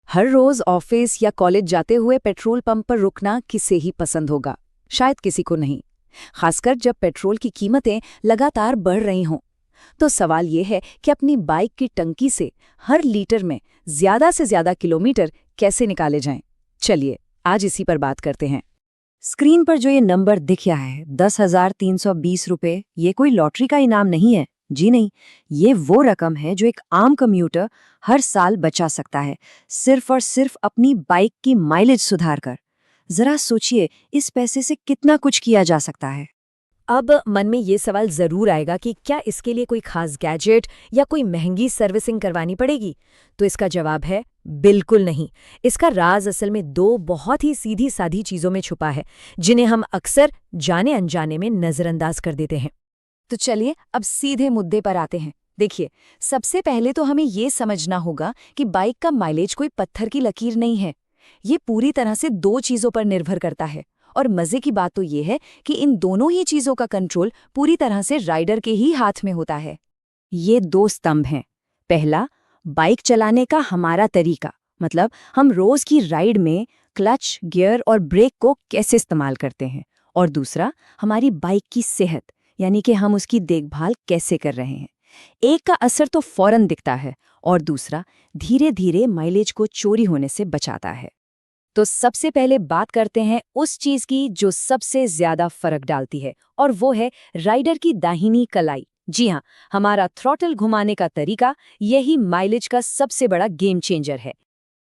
हर रोज office या college जाते हुए पेट्रोल पंप पर रुकना किसे ही पसंद होगा? शायद किसी को नहीं, खासकर जब पेट्रोल की कीमतें लगातार बढ़ रही हों। तो सवाल ये है कि अपनी बाइक की टंकी से हर लीटर में ज्यादा से ज्यादा किलोमीटर कैसे निकाले जाएं? चलिए आज इसी पर बात करते हैं। स्क्रीन पर जो ये नंबर दिख रहा है 10,320 रुपये, ये कोई लॉटरी का इनाम नहीं है। जी नहीं, ये वो रकम है जो एक आम कम्यूटर हर साल बचा सकता है, सिर्फ और सिर्फ अपनी बाइक की माइलेज सुधार कर। जरा सोचिए, इस पैसे से कितना कुछ किया जा सकता है। अब मन में ये सवाल जरूर आएगा कि क्या इसके लिए कोई खास गैजेट या कोई महंगी सर्विसिंग करवानी पड़ेगी? तो इसका जवाब है बिल्कुल नहीं। इसका राज असल में दो बहुत ही सीधी साधी चीजों में छुपा है, जिन्हें हम अक्सर जाने अनजाने में नजरअंदाज कर देते हैं। तो चलिए अब सीधे मुद्दे पर आते हैं। देखिए, सबसे पहले तो हमें ये समझना होगा कि बाइक का माइलेज कोई पत्थर की लकीर नहीं है। ये पूरी तरह से दो चीजों पर निर्भर करता है। और मजे की बात तो ये है कि इन दोनों ही चीजों का कंट्रोल पूरी तरह से राइडर के ही हाथ में होता है। ये दो स्तंभ हैं। पहला, बाइक चलाने का हमारा तरीका, मतलब हम रोज की राइड में क्लच, गियर और ब्रेक को कैसे इस्तेमाल करते हैं। और दूसरा, हमारी बाइक की सेहत, यानी कि हम उसकी देखभाल कैसे कर रहे हैं। एक का असर तो फौरन दिखता है और दूसरा धीरे धीरे माइलेज को चोरी होने से बचाता है। तो सबसे पहले बात करते हैं उस चीज की जो सबसे ज्यादा फर्क डालती है, और वो है राइडर की दाहिनी कलाई। जी हाँ, हमारा थ्रॉटल घुमाने का तरीका यही माइलेज का सबसे बड़ा गेम चेंजर है।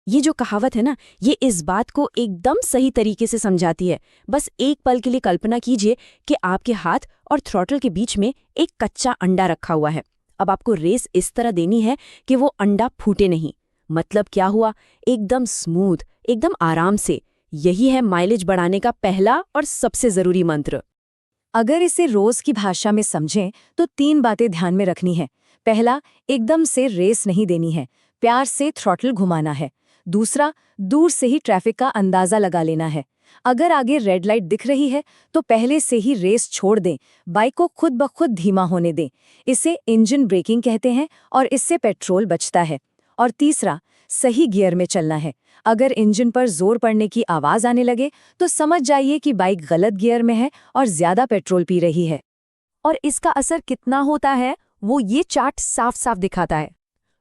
ये जो कहावत है ना, ये इस बात को एकदम सही तरीके से समझाती है। बस एक पल के लिए कल्पना कीजिए कि आपके हाथ और थ्रॉटल के बीच में एक कच्चा अंडा रखा हुआ है। अब आपको रेस इस तरह देनी है कि वो अंडा फूटे नहीं। मतलब क्या हुआ? एकदम स्मूथ, एकदम आराम से। यही है माइलेज बढ़ाने का पहला और सबसे जरूरी मंत्र। अगर इसे रोज की भाषा में समझें तो तीन बातें ध्यान में रखनी है। पहला, एकदम से रेस नहीं देनी है, प्यार से थ्रॉटल घुमाना है। दूसरा, दूर से ही ट्रैफिक का अंदाजा लगा लेना है। अगर आगे रेड लाइट दिख रही है तो पहले से ही रेस छोड़ दें, बाइक को खुद ब खुद धीमा होने दें। इसे इंजन ब्रेकिंग कहते हैं और इससे पेट्रोल बचता है। और तीसरा, सही गियर में चलना है। अगर इंजन पर जोर पड़ने की आवाज आने लगे तो समझ जाइए कि बाइक गलत गियर में है और ज्यादा पेट्रोल पी रही है। और इसका असर कितना होता है वो ये चार्ट साफ साफ दिखाता है।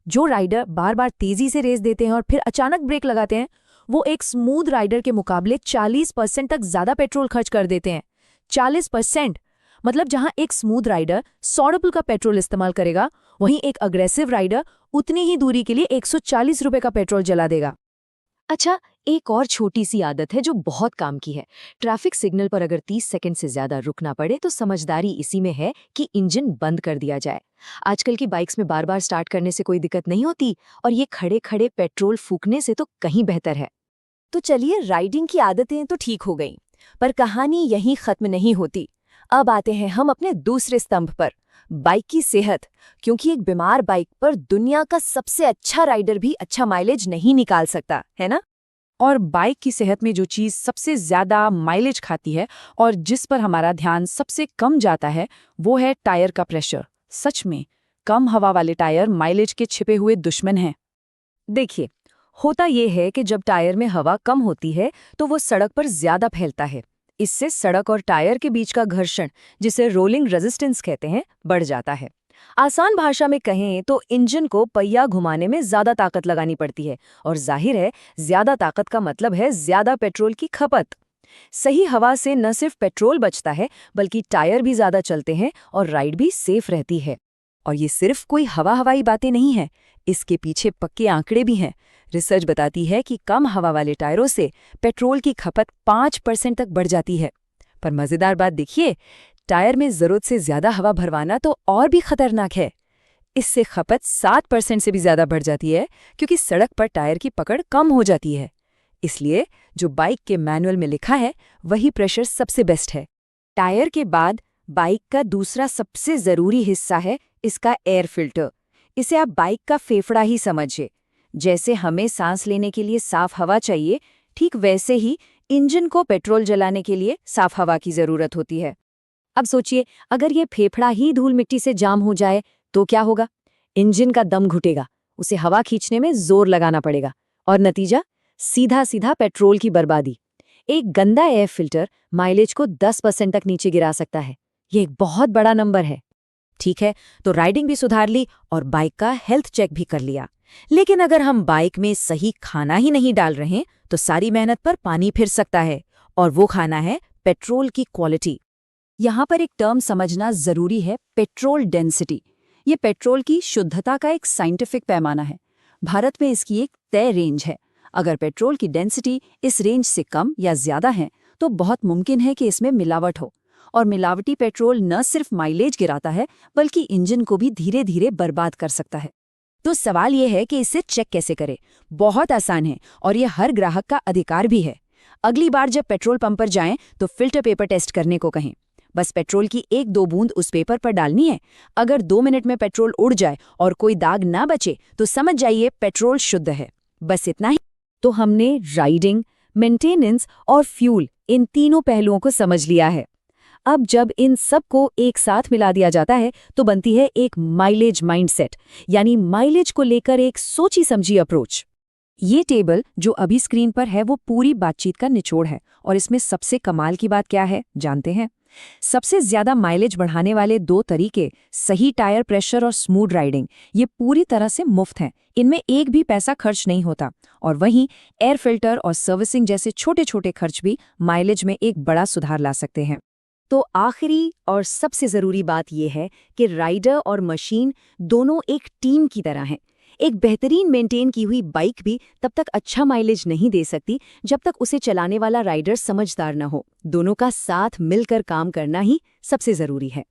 जो राइडर बार बार तेजी से रेस देते हैं और फिर अचानक ब्रेक लगाते हैं, वो एक स्मूथ राइडर के मुकाबले 40% तक ज्यादा पेट्रोल खर्च कर देते हैं। 40%! मतलब जहां एक स्मूथ राइडर 100 रुपये का पेट्रोल इस्तेमाल करेगा, वहीं एक अग्रेसिव राइडर उतनी ही दूरी के लिए 140 रुपये का पेट्रोल जला देगा। अच्छा, एक और छोटी सी आदत है जो बहुत काम की है। ट्रैफिक सिग्नल पर अगर 30 सेकंड से ज्यादा रुकना पड़े तो समझदारी इसी में है कि इंजन बंद कर दिया जाए। आजकल की बाइक्स में बार बार स्टार्ट करने से कोई दिक्कत नहीं होती, और ये खड़े खड़े पेट्रोल फूकने से तो कहीं बेहतर है। तो चलिए, राइडिंग की आदतें तो ठीक हो गईं, पर कहानी यहीं खत्म नहीं होती। अब आते हैं हम अपने दूसरे स्तंभ पर, बाइक की सेहत। क्योंकि एक बीमार बाइक पर दुनिया का सबसे अच्छा राइडर भी अच्छा माइलेज नहीं निकाल सकता, है ना? और बाइक की सेहत में जो चीज़ सबसे ज़्यादा माइलेज खाती है और जिस पर हमारा ध्यान सबसे कम जाता है, वो है टायर का प्रेशर। सच में, कम हवा वाले टायर माइलेज के छिपे हुए दुश्मन हैं। देखिए, होता ये है कि जब टायर में हवा कम होती है तो वो सड़क पर ज्यादा फैलता है। इससे सड़क और टायर के बीच का घर्षण, जिसे रोलिंग रेजिस्टेंस कहते हैं, बढ़ जाता है। आसान भाषा में कहें तो इंजन को पहिया घुमाने में ज्यादा ताकत लगानी पड़ती है, और जाहिर है ज्यादा ताकत का मतलब है ज्यादा पेट्रोल की खपत। सही हवा से न सिर्फ पेट्रोल बचता है, बल्कि टायर भी ज्यादा चलते हैं और राइड भी सेफ रहती है। और ये सिर्फ कोई हवाई बातें नहीं है, इसके पीछे पक्के आंकड़े भी हैं। रिसर्च बताती है कि कम हवा वाले टायरों से पेट्रोल की खपत 5% तक बढ़ जाती है। पर मजेदार बात देखिए, टायर में जरूरत से ज्यादा हवा भरवाना तो और भी खतरनाक है। इससे खपत 7% से भी ज्यादा बढ़ जाती है, क्योंकि सड़क पर टायर की पकड़ कम हो जाती है। इसलिए जो बाइक के मैनुअल में लिखा है वही प्रेशर सबसे बेस्ट है। टायर के बाद बाइक का दूसरा सबसे जरूरी हिस्सा है इसका एयर फिल्टर। इसे आप बाइक का फेफड़ा ही समझिए। जैसे हमें सांस लेने के लिए साफ हवा चाहिए, ठीक वैसे ही इंजन को पेट्रोल जलाने के लिए साफ हवा की जरूरत होती है। अब सोचिए, अगर ये फेफड़ा ही धूल मिट्टी से जाम हो जाए तो क्या होगा? इंजन का दम घुटेगा, उसे हवा खींचने में जोर लगाना पड़ेगा, और नतीजा सीधा सीधा पेट्रोल की बर्बादी। एक गंदा एयर फिल्टर माइलेज को 10% तक नीचे गिरा सकता है। ये एक बहुत बड़ा नंबर है। ठीक है, तो राइडिंग भी सुधार ली और बाइक का हेल्थ चेक भी कर लिया। लेकिन अगर हम बाइक में सही खाना ही नहीं डाल रहे तो सारी मेहनत पर पानी फिर सकता है, और वो खाना है पेट्रोल की क्वालिटी। यहाँ पर एक टर्म समझना जरूरी है, पेट्रोल डेंसिटी। ये पेट्रोल की शुद्धता का एक साइंटिफिक पैमाना है। भारत में इसकी एक तय रेंज है। अगर पेट्रोल की डेंसिटी इस रेंज से कम या ज्यादा है तो बहुत मुमकिन है कि इसमें मिलावट हो, और मिलावटी पेट्रोल न सिर्फ माइलेज गिराता है बल्कि इंजन को भी धीरे धीरे बर्बाद कर सकता है। तो सवाल यह है कि इसे चेक कैसे करें। बहुत आसान है और ये हर ग्राहक का अधिकार भी है। अगली बार जब पेट्रोल पंप पर जाएं तो फिल्टर पेपर टेस्ट करने को कहें। बस पेट्रोल की 1-2 बूंद उस पेपर पर डालनी है। अगर 2 मिनट में पेट्रोल उड़ जाए और कोई दाग ना बचे तो समझ जाइए पेट्रोल शुद्ध है। बस इतना ही। तो हमने राइडिंग, मेंटेनेंस और फ्यूल, इन तीनों पहलुओं को समझ लिया है। अब जब इन सब को एक साथ मिला दिया जाता है तो बनती है एक माइलेज माइंडसेट, यानी माइलेज को लेकर एक सोची समझी अप्रोच। ये टेबल जो अभी स्क्रीन पर है वो पूरी बातचीत का निचोड़ है, और इसमें सबसे कमाल की बात क्या है जानते हैं? सबसे ज्यादा माइलेज बढ़ाने वाले 2 तरीके, सही टायर प्रेशर और स्मूथ राइडिंग, ये पूरी तरह से मुफ्त हैं। इनमें एक भी पैसा खर्च नहीं होता। और वहीं एयर फिल्टर और सर्विसिंग जैसे छोटे छोटे खर्च भी माइलेज में एक बड़ा सुधार ला सकते हैं। तो आखिरी और सबसे ज़रूरी बात यह है कि राइडर और मशीन दोनों एक टीम की तरह हैं। एक बेहतरीन मेंटेन की हुई बाइक भी तब तक अच्छा माइलेज नहीं दे सकती जब तक उसे चलाने वाला राइडर समझदार न हो। दोनों का साथ मिलकर काम करना ही सबसे ज़रूरी है।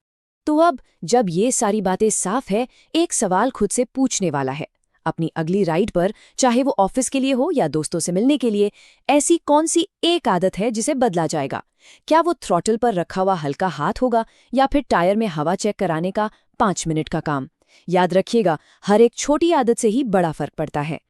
तो अब जब ये सारी बातें साफ है, एक सवाल खुद से पूछने वाला है। अपनी अगली राइड पर, चाहे वो ऑफिस के लिए हो या दोस्तों से मिलने के लिए, ऐसी कौन सी एक आदत है जिसे बदला जाएगा? क्या वो थ्रॉटल पर रखा हुआ हल्का हाथ होगा, या फिर टायर में हवा चेक कराने का 5 मिनट का काम? याद रखिएगा, हर एक छोटी आदत से ही बड़ा फर्क पड़ता है।